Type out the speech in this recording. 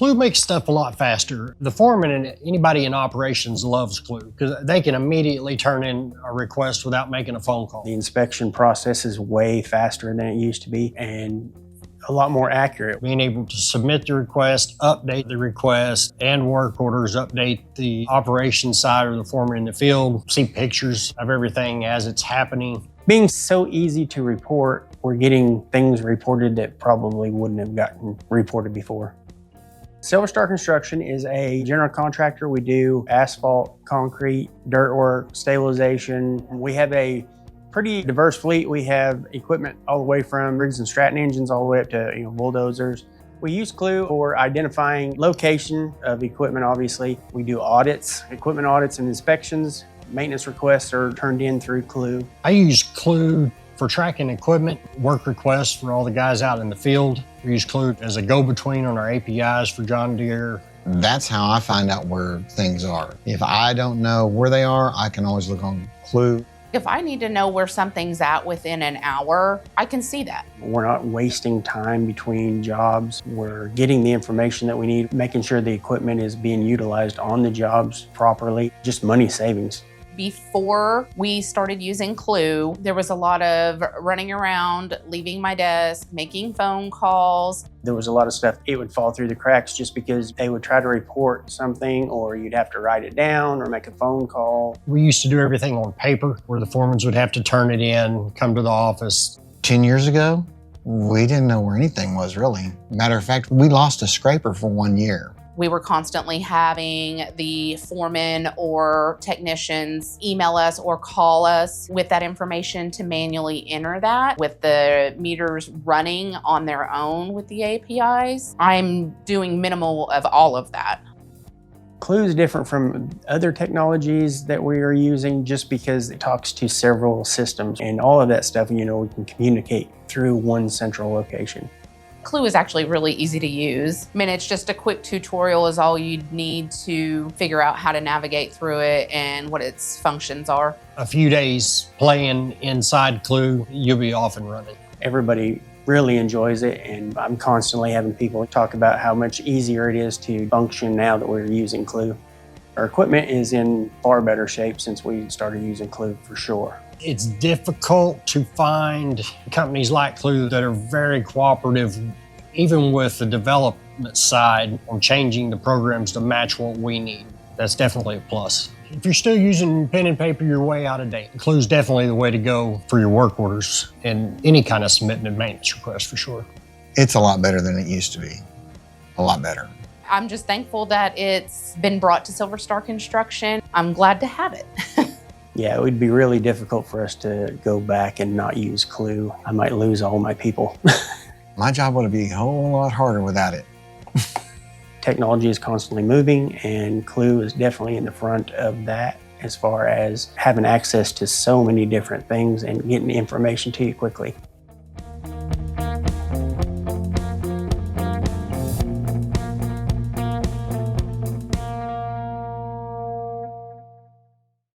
Clue makes stuff a lot faster. The foreman and anybody in operations loves Clue because they can immediately turn in a request without making a phone call. The inspection process is way faster than it used to be and a lot more accurate. Being able to submit the request, update the request, and work orders, update the operations side or the foreman in the field, see pictures of everything as it's happening. Being so easy to report, we're getting things reported that probably wouldn't have gotten reported before. Silver Star Construction is a general contractor. We do asphalt, concrete, dirt work, stabilization. We have a pretty diverse fleet. We have equipment all the way from Briggs & Stratton engines all the way up to bulldozers. We use Clue for identifying location of equipment, obviously. We do audits, equipment audits and inspections. Maintenance requests are turned in through Clue. I use Clue for tracking equipment, work requests for all the guys out in the field. We use Clue as a go-between on our APIs for John Deere. That's how I find out where things are. If I don't know where they are, I can always look on Clue. If I need to know where something's at within an hour, I can see that. We're not wasting time between jobs. We're getting the information that we need, making sure the equipment is being utilized on the jobs properly. Just money savings. Before we started using Clue, there was a lot of running around, leaving my desk, making phone calls. There was a lot of stuff, it would fall through the cracks just because they would try to report something or you'd have to write it down or make a phone call. We used to do everything on paper where the foremans would have to turn it in, come to the office. 10 years ago, we didn't know where anything was really. Matter of fact, we lost a scraper for 1 year. We were constantly having the foreman or technicians email us or call us with that information to manually enter that. With the meters running on their own with the APIs, I'm doing minimal of all of that. Clue is different from other technologies that we are using just because it talks to several systems and all of that stuff, we can communicate through one central location. Clue is actually really easy to use. I mean, it's just a quick tutorial is all you'd need to figure out how to navigate through it and what its functions are. A few days playing inside Clue, you'll be off and running. Everybody really enjoys it, and I'm constantly having people talk about how much easier it is to function now that we're using Clue. Our equipment is in far better shape since we started using Clue, for sure. It's difficult to find companies like Clue that are very cooperative, even with the development side on changing the programs to match what we need. That's definitely a plus. If you're still using pen and paper, you're way out of date. Clue's definitely the way to go for your work orders and any kind of submitting a maintenance request for sure. It's a lot better than it used to be. A lot better. I'm just thankful that it's been brought to Silver Star Construction. I'm glad to have it. Yeah, it would be really difficult for us to go back and not use Clue. I might lose all my people. My job would be a whole lot harder without it. Technology is constantly moving, and Clue is definitely in the front of that as far as having access to so many different things and getting the information to you quickly.